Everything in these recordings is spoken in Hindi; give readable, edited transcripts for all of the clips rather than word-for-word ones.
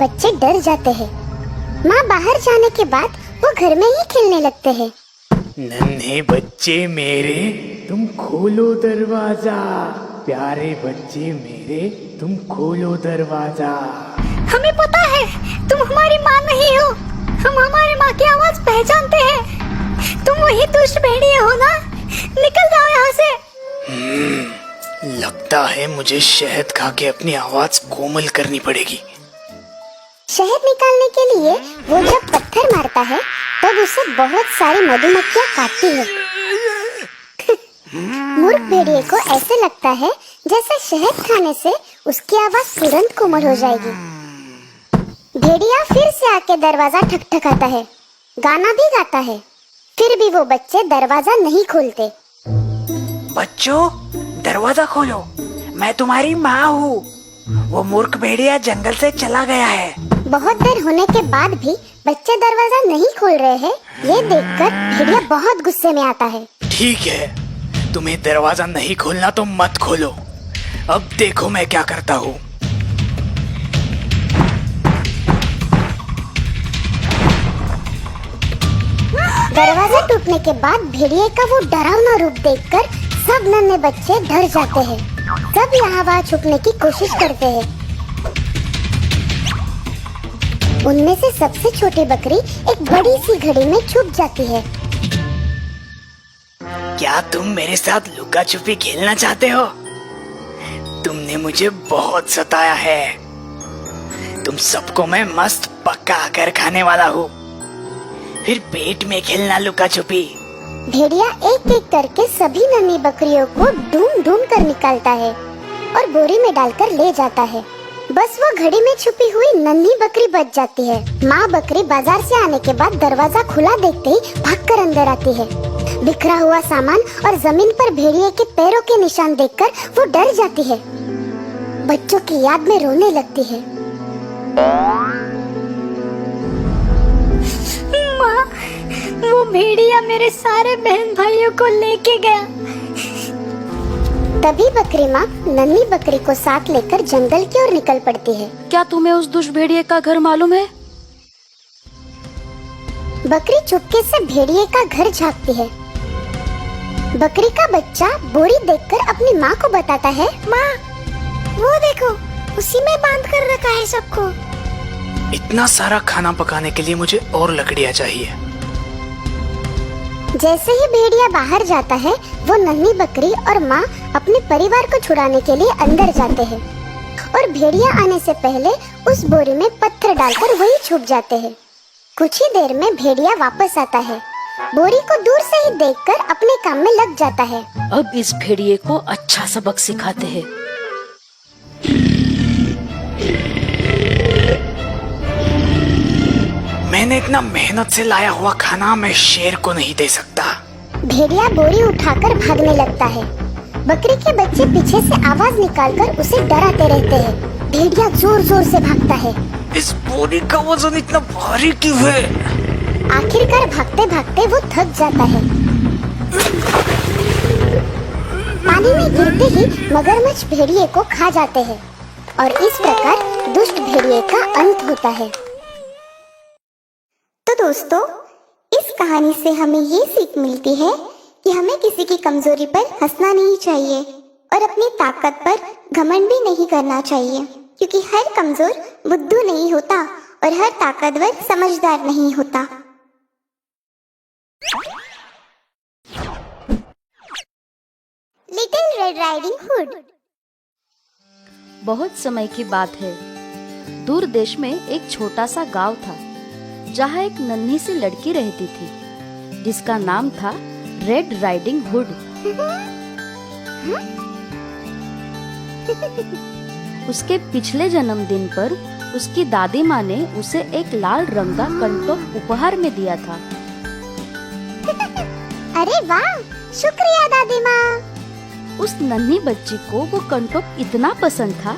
बच्चे डर जाते हैं। माँ बाहर जाने के बाद वो घर में ही खेलने लगते हैं। नन्हे बच्चे मेरे, तुम खोलो दरवाजा। प्यारे बच्चे मेरे, तुम खोलो दरवाजा। हमें पता है तुम हमारी माँ नहीं हो। हम हमारी माँ की आवाज पहचानते हैं। तुम वही दुष्ट भेड़िए हो ना? निकल जाओ यहाँ से। लगता है मुझे शहद खा के अपनी आवाज कोमल करनी पड़ेगी। शहद निकालने के लिए वो जब पत्थर मारता है तब उसे बहुत सारी मधुमक्खियाँ काटती है। मूर्ख भेड़िए को ऐसे लगता है जैसे शहद खाने से उसकी आवाज तुरंत कोमल हो जाएगी। भेड़िया फिर से आके दरवाजा ठकठकाता है, गाना भी गाता है, फिर भी वो बच्चे दरवाजा नहीं खोलते। बच्चों, दरवाजा खोलो, मैं तुम्हारी माँ हूँ। वो मूर्ख भेड़िया जंगल से चला गया है। बहुत देर होने के बाद भी बच्चे दरवाजा नहीं खोल रहे हैं। ये देखकर भेड़िया बहुत गुस्से में आता है। ठीक है, तुम्हें दरवाजा नहीं खोलना तो मत खोलो। अब देखो मैं क्या करता हूँ। दरवाजा टूटने के बाद भेड़िए का वो डरावना रूप देखकर सब नन्हे बच्चे डर जाते हैं। सब यहाँ वहाँ छुपने की कोशिश करते हैं। उनमें से सबसे छोटी बकरी एक बड़ी सी घड़ी में छुप जाती है। क्या तुम मेरे साथ लुका छुपी खेलना चाहते हो? तुमने मुझे बहुत सताया है। तुम सबको मैं मस्त पका कर खाने वाला हूँ। फिर पेट में खेलना लुका छुपी। भेड़िया एक एक करके सभी नन्ही बकरियों को ढूंढ ढूंढ कर निकालता है और बोरी में डालकर ले जाता है। बस वो घड़ी में छुपी हुई नन्ही बकरी बच जाती है। माँ बकरी बाजार से आने के बाद दरवाजा खुला देखते ही भागकर अंदर आती है। बिखरा हुआ सामान और जमीन पर भेड़िए के पैरों के निशान देखकर वो डर जाती है। बच्चों की याद में रोने लगती है। माँ, वो भेड़िया मेरे सारे बहन भाइयों को लेके गया। तभी बकरी माँ नन्ही बकरी को साथ लेकर जंगल की ओर निकल पड़ती है। क्या तुम्हें उस दुष्ट भेड़िए का घर मालूम है? बकरी चुपके से भेड़िए का घर झांकती है। बकरी का बच्चा बोरी देखकर अपनी माँ को बताता है। माँ, वो देखो, उसी में बांध कर रखा है सबको। इतना सारा खाना पकाने के लिए मुझे और लकड़ियाँ चाहिए। जैसे ही भेड़िया बाहर जाता है, वो नन्ही बकरी और माँ अपने परिवार को छुड़ाने के लिए अंदर जाते हैं और भेड़िया आने से पहले उस बोरी में पत्थर डालकर वही छुप जाते हैं। कुछ ही देर में भेड़िया वापस आता है। बोरी को दूर से ही देखकर अपने काम में लग जाता है। अब इस भेड़िए को अच्छा सबक सिखाते हैं। मैंने इतना मेहनत से लाया हुआ खाना मैं शेर को नहीं दे सकता। भेड़िया बोरी उठाकर भागने लगता है। बकरी के बच्चे पीछे से आवाज निकालकर उसे डराते रहते हैं। भेड़िया जोर जोर से भागता है। इस बोरी का वजन इतना भारी क्यों है? आखिरकार भागते भागते वो थक जाता है। पानी में गिरते ही मगरमच्छ भेड़िए को खा जाते हैं और इस प्रकार दुष्ट भेड़िए का अंत होता है। तो दोस्तों, इस कहानी से हमें ये सीख मिलती है कि हमें किसी की कमजोरी पर हंसना नहीं चाहिए और अपनी ताकत पर घमंड भी नहीं करना चाहिए, क्योंकि हर कमजोर बुद्धू नहीं होता और हर ताकतवर समझदार नहीं होता। Little red Riding hood. बहुत समय की बात है। दूर देश में एक छोटा सा गांव था, जहाँ एक नन्ही सी लड़की रहती थी, जिसका नाम था रेड राइडिंग हुड। उसके पिछले जन्मदिन पर उसकी दादी माँ ने उसे एक लाल रंग का कंटोप उपहार में दिया था। अरे वाह, शुक्रिया दादी माँ। उस नन्ही बच्ची को वो कंटोप इतना पसंद था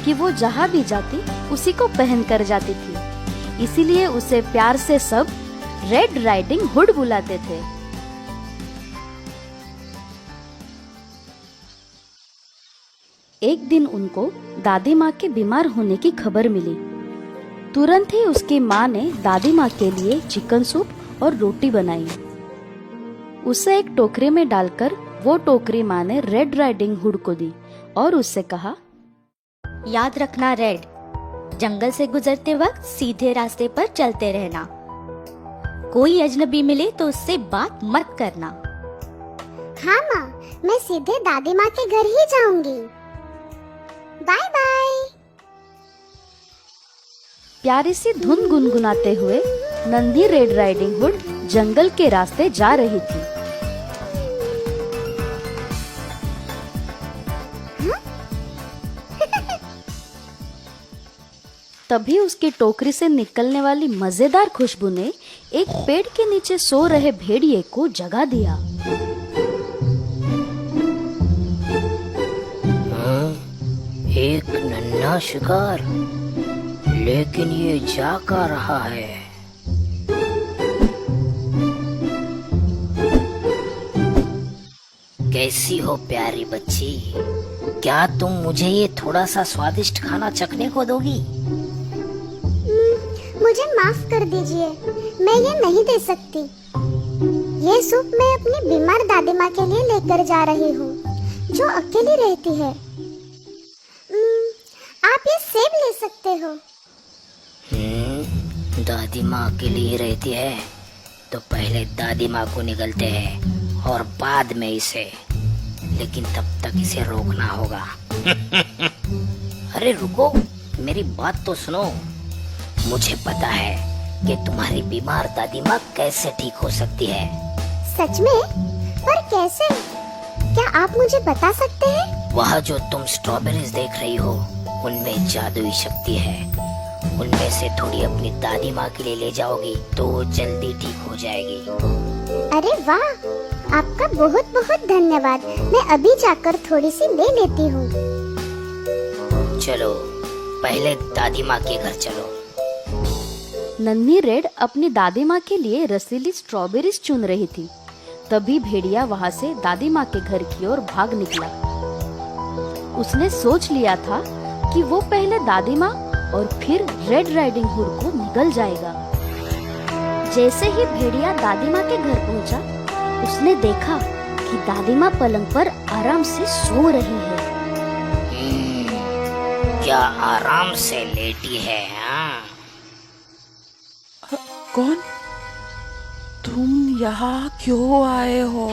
कि वो जहाँ भी जाती उसी को पहन कर जाती थी। इसीलिए उसे प्यार से सब रेड राइडिंग हुड बुलाते थे। एक दिन उनको दादी माँ के बीमार होने की खबर मिली। तुरंत ही उसकी माँ ने दादी माँ के लिए चिकन सूप और रोटी बनाई। उसे एक टोकरी में डालकर वो टोकरी माँ ने रेड राइडिंग हुड को दी और उससे कहा, याद रखना रेड, जंगल से गुजरते वक्त सीधे रास्ते पर चलते रहना। कोई अजनबी मिले तो उससे बात मत करना। हाँ माँ, मैं सीधे दादी माँ के घर ही जाऊंगी। Bye bye. प्यारी सी धुन गुनगुनाते हुए नंदी रेड राइडिंग हुड जंगल के रास्ते जा रही थी। तभी उसकी टोकरी से निकलने वाली मजेदार खुशबू ने एक पेड़ के नीचे सो रहे भेड़िए को जगा दिया। एक नन्हा शिकार, लेकिन ये जा का रहा है। कैसी हो प्यारी बच्ची, क्या तुम मुझे ये थोड़ा सा स्वादिष्ट खाना चखने को दोगी? मुझे माफ कर दीजिए, मैं ये नहीं दे सकती। ये सूप मैं अपनी बीमार दादी माँ के लिए लेकर जा रही हूँ, जो अकेली रहती है। आप ये सेब ले सकते हो। दादी माँ अकेली ही रहती है, तो पहले दादी माँ को निगलते हैं और बाद में इसे, लेकिन तब तक इसे रोकना होगा। अरे रुको, मेरी बात तो सुनो। मुझे पता है कि तुम्हारी बीमार दादी माँ कैसे ठीक हो सकती है। सच में? पर कैसे? क्या आप मुझे बता सकते हैं? वह जो तुम स्ट्रॉबेरीज देख रही हो, उनमें जादुई शक्ति है। उनमें से थोड़ी अपनी दादी माँ के लिए ले जाओगी तो वो जल्दी ठीक हो जाएगी। अरे वाह, आपका बहुत बहुत धन्यवाद। मैं अभी जाकर थोड़ी सी ले लेती हूँ। चलो, पहले दादी माँ के घर चलो। नन्ही रेड अपनी दादी माँ के लिए रसीली स्ट्रॉबेरीज चुन रही थी। तभी भेड़िया वहाँ से दादी माँ के घर की ओर भाग निकला। उसने सोच लिया था कि वो पहले दादी माँ और फिर रेड राइडिंग हुड को निगल जाएगा। जैसे ही भेड़िया दादी माँ के घर पहुँचा, उसने देखा कि दादी माँ पलंग पर आराम से सो रही है। क्या आराम से लेटी है? हाँ? कौन? तुम यहाँ क्यों आए हो?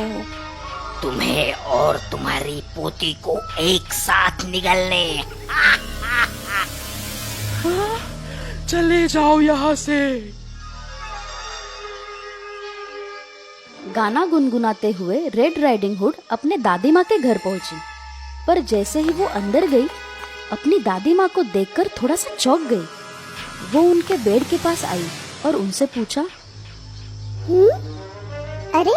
तुम्हें और तुम्हारी पोती को एक साथ निगलने। हाँ? चले जाओ यहाँ से। गाना गुनगुनाते हुए रेड राइडिंग हुड अपने दादी माँ के घर पहुंची, पर जैसे ही वो अंदर गई, अपनी दादी माँ को देखकर थोड़ा सा चौंक गई। वो उनके बेड के पास आई और उनसे पूछा, अरे,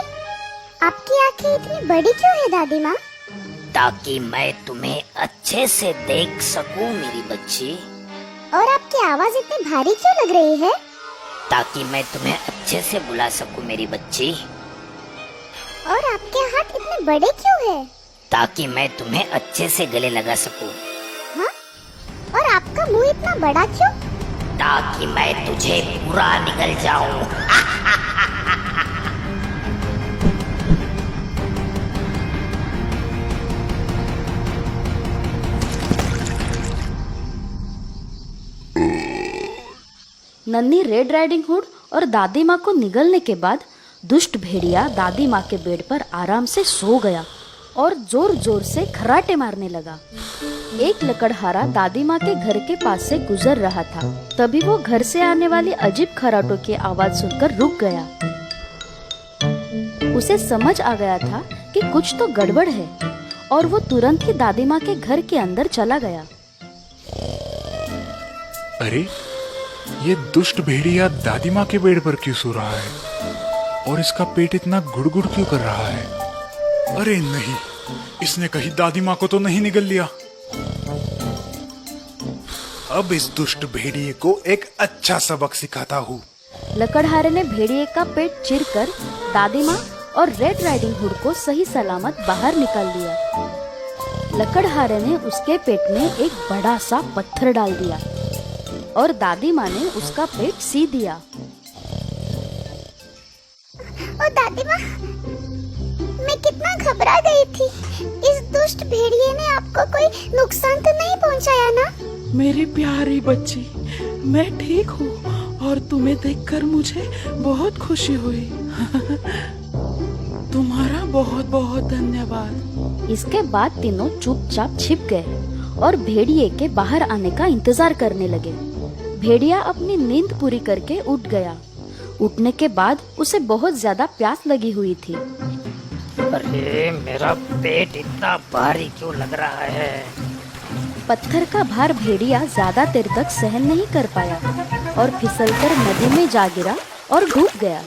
आपकी आंखें इतनी बड़ी क्यों है दादी माँ? ताकि मैं तुम्हें अच्छे से देख सकूं मेरी बच्ची। और आपकी आवाज इतनी भारी क्यों लग रही है? ताकि मैं तुम्हें अच्छे से बुला सकूं मेरी बच्ची। और आपके हाथ इतने बड़े क्यों हैं? ताकि मैं तुम्हें अच्छे से गले लगा सकूं। हाँ? और आपका मुंह इतना बड़ा क्यों? ताकि मैं तुझे पूरा निगल जाऊं। नन्ही रेड राइडिंग हुड और दादी माँ को निगलने के बाद दुष्ट भेड़िया दादी माँ के बेड पर आराम से सो गया और जोर जोर से खर्राटे मारने लगा। एक लकड़हारा दादी माँ के घर के पास से गुजर रहा था। तभी वो घर से आने वाली अजीब खर्राटों की आवाज सुनकर रुक गया। उसे समझ आ गया था कि कुछ तो गड़बड़ है और वो तुरंत ही दादी माँ के घर के अंदर चला गया। अरे, ये दुष्ट भेड़िया दादी माँ के बेड पर क्यों सो रहा है और इसका पेट इतना गुड़गुड़ क्यों कर रहा है? अरे नहीं, इसने कहीं दादी माँ को तो नहीं निगल लिया। अब इस दुष्ट भेड़िए को एक अच्छा सबक सिखाता हूँ। लकड़हारे ने भेड़िए का पेट चीरकर दादी माँ और रेड राइडिंग हुड को सही सलामत बाहर निकाल दिया। लकड़हारे ने उसके पेट में एक बड़ा सा पत्थर डाल दिया। और दादी माँ ने उसका पेट सी दिया। ओ दादी माँ, मैं कितना घबरा गई थी। इस दुष्ट भेड़िए ने आपको कोई नुकसान तो नहीं पहुँचाया ना? मेरी प्यारी बच्ची, मैं ठीक हूँ और तुम्हें देखकर मुझे बहुत खुशी हुई। तुम्हारा बहुत बहुत धन्यवाद। इसके बाद तीनों चुपचाप छिप गए और भेड़िए के बाहर आने का इंतजार करने लगे। भेड़िया अपनी नींद पूरी करके उठ गया। उठने के बाद उसे बहुत ज्यादा प्यास लगी हुई थी। अरे मेरा पेट इतना भारी क्यों लग रहा है? पत्थर का भार भेड़िया ज्यादा देर तक सहन नहीं कर पाया और फिसलकर नदी में जा गिरा और डूब गया।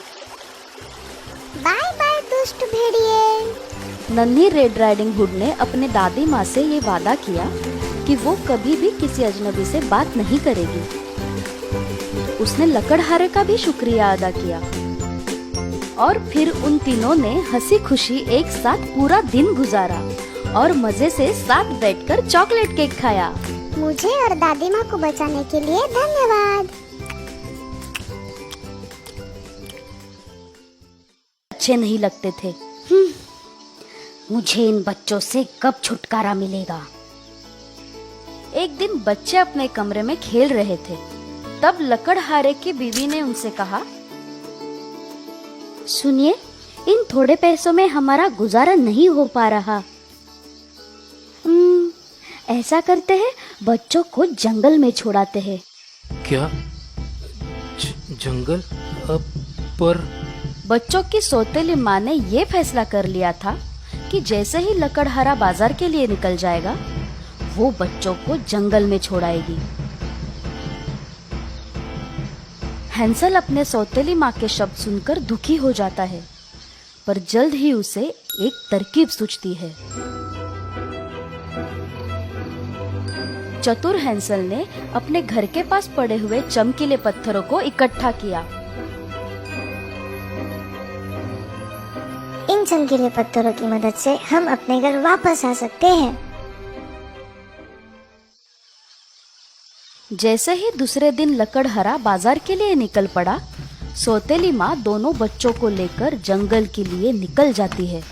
बाय बाय दुष्ट भेड़िए। नन्ही रेड राइडिंग हुड ने अपने दादी माँ से ये वादा किया कि वो कभी भी किसी अजनबी से बात नहीं करेगी। उसने लकड़हारे का भी शुक्रिया अदा किया और फिर उन तीनों ने हंसी खुशी एक साथ पूरा दिन गुजारा और मजे से साथ बैठकर चॉकलेट केक खाया। मुझे और दादी माँ को बचाने के लिए धन्यवाद। अच्छे नहीं लगते थे। मुझे इन बच्चों से कब छुटकारा मिलेगा? एक दिन बच्चे अपने कमरे में खेल रहे थे। तब लकड़हारे की बीवी ने उनसे कहा, सुनिए, इन थोड़े पैसों में हमारा गुजारा नहीं हो पा रहा। ऐसा करते हैं, बच्चों को जंगल में छोड़ाते हैं। क्या? जंगल? पर बच्चों की सौतेली माँ ने ये फैसला कर लिया था कि जैसे ही लकड़हारा बाजार के लिए निकल जाएगा, वो बच्चों को जंगल में छोड़ाएगी। हैंसल अपने सौतेली माँ के शब्द सुनकर दुखी हो जाता है, पर जल्द ही उसे एक तरकीब सूझती है। चतुर हैंसल ने अपने घर के पास पड़े हुए चमकीले पत्थरों को इकट्ठा किया। इन चमकीले पत्थरों की मदद से हम अपने घर वापस आ सकते हैं। जैसे ही दूसरे दिन लकड़हारा बाजार के लिए निकल पड़ा, सौतेली माँ दोनों बच्चों को लेकर जंगल के लिए निकल जाती है।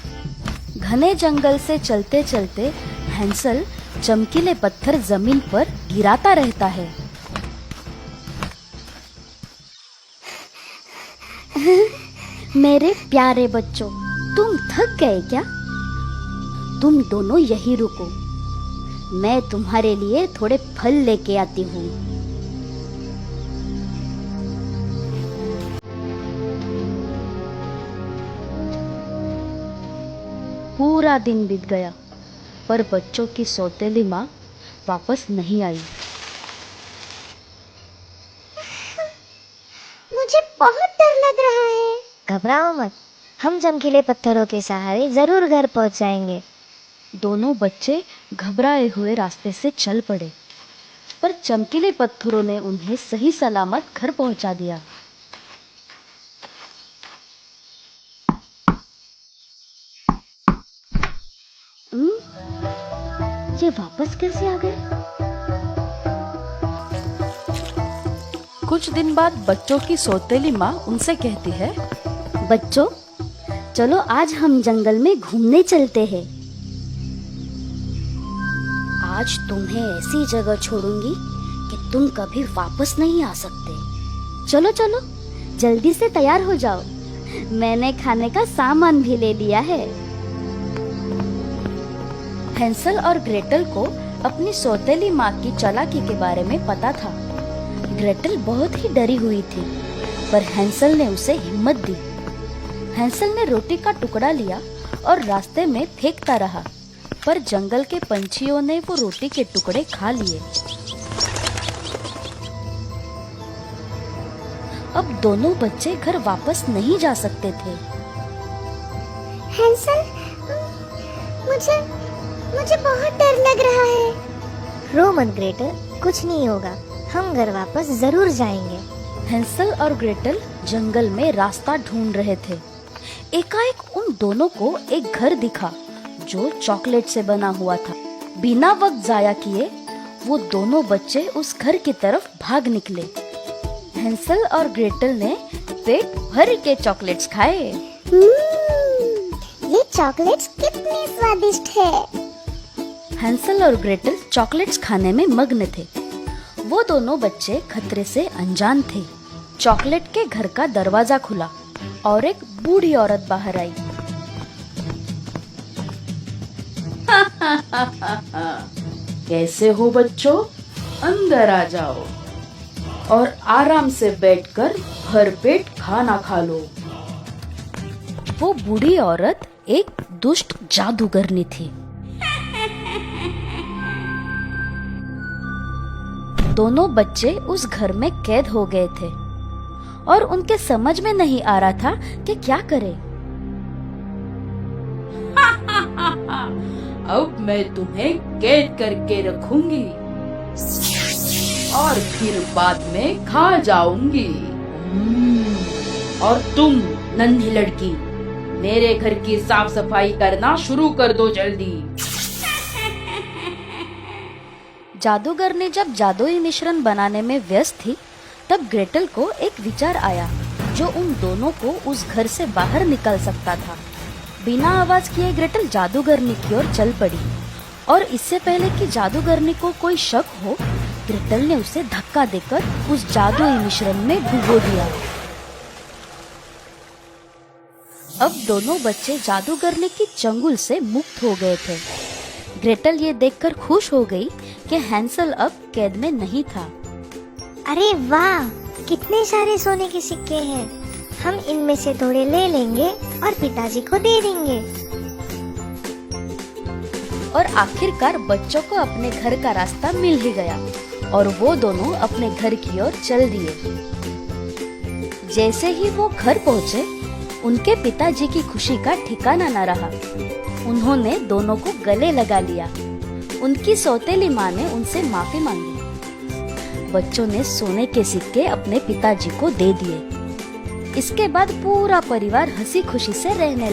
घने जंगल से चलते चलते हैंसल चमकीले पत्थर जमीन पर गिराता रहता है। मेरे प्यारे बच्चों, तुम थक गए क्या? तुम दोनों यही रुको, मैं तुम्हारे लिए थोड़े फल लेके आती हूँ। पूरा दिन बीत गया, पर बच्चों की सौतेली माँ वापस नहीं आई। मुझे बहुत डर लग रहा है। घबराओ मत, हम चमकीले पत्थरों के सहारे जरूर घर पहुंच जाएंगे। दोनों बच्चे घबराए हुए रास्ते से चल पड़े, पर चमकीले पत्थरों ने उन्हें सही सलामत घर पहुंचा दिया। ये वापस कैसे आ गए? कुछ दिन बाद बच्चों की सौतेली माँ उनसे कहती है, बच्चों, चलो आज हम जंगल में घूमने चलते हैं। आज तुम्हें ऐसी जगह छोड़ूंगी कि तुम कभी वापस नहीं आ सकते। चलो चलो, जल्दी से तैयार हो जाओ, मैंने खाने का सामान भी ले लिया है। हैंसल और ग्रेटल को अपनी सौतेली माँ की चालाकी के बारे में पता था। ग्रेटल बहुत ही डरी हुई थी, पर हैंसल ने उसे हिम्मत दी। हैंसल ने रोटी का टुकड़ा लिया और रास्ते में फेंकता रहा, पर जंगल के पंछियों ने वो रोटी के टुकड़े खा लिए। अब दोनों बच्चे घर वापस नहीं जा सकते थे। हैंसल, मुझे बहुत डर लग रहा है। रो मत ग्रेटल, कुछ नहीं होगा, हम घर वापस जरूर जाएंगे। हैंसल और ग्रेटल जंगल में रास्ता ढूंढ रहे थे। एकाएक उन दोनों को एक घर दिखा जो चॉकलेट से बना हुआ था। बिना वक्त जाया किए वो दोनों बच्चे उस घर की तरफ भाग निकले। हैंसल और ग्रेटल ने पेट भर के चॉकलेट्स खाए। ये चॉकलेट्स कितने स्वादिष्ट है। हैंसल और ग्रेटल चॉकलेट्स खाने में मग्न थे। वो दोनों बच्चे खतरे से अनजान थे। चॉकलेट के घर का दरवाजा खुला और एक बूढ़ी औरत बाहर आई। कैसे हो बच्चों, अंदर आ जाओ और आराम से बैठकर भरपेट खाना खा लो। वो बूढ़ी औरत एक दुष्ट जादूगरनी थी। दोनों बच्चे उस घर में कैद हो गए थे और उनके समझ में नहीं आ रहा था कि क्या करें। अब मैं तुम्हें कैद करके रखूंगी और फिर बाद में खा जाऊंगी। और तुम नन्ही लड़की, मेरे घर की साफ सफाई करना शुरू कर दो जल्दी। जादूगर ने जब जादुई मिश्रण बनाने में व्यस्त थी, तब ग्रेटल को एक विचार आया जो उन दोनों को उस घर से बाहर निकाल सकता था। बिना आवाज किए ग्रेटल जादूगरनी की ओर चल पड़ी और इससे पहले कि जादूगरनी को कोई शक हो, ग्रेटल ने उसे धक्का देकर उस जादुई मिश्रण में डुबो दिया। अब दोनों बच्चे जादूगरनी की चंगुल से मुक्त हो गए थे। ग्रेटल ये देखकर खुश हो गई कि हैंसल अब कैद में नहीं था। अरे वाह, कितने सारे सोने के सिक्के हैं। हम इनमें से थोड़े ले लेंगे और पिताजी को दे देंगे। और आखिरकार बच्चों को अपने घर का रास्ता मिल ही गया और वो दोनों अपने घर की ओर चल दिए। जैसे ही वो घर पहुँचे, उनके पिताजी की खुशी का ठिकाना न रहा। उन्होंने दोनों को गले लगा लिया। उनकी सौतेली माँ ने उनसे माफी मांगी। बच्चों ने सोने के सिक्के अपने पिताजी को दे दिए। इसके बाद पूरा परिवार हंसी खुशी से रहने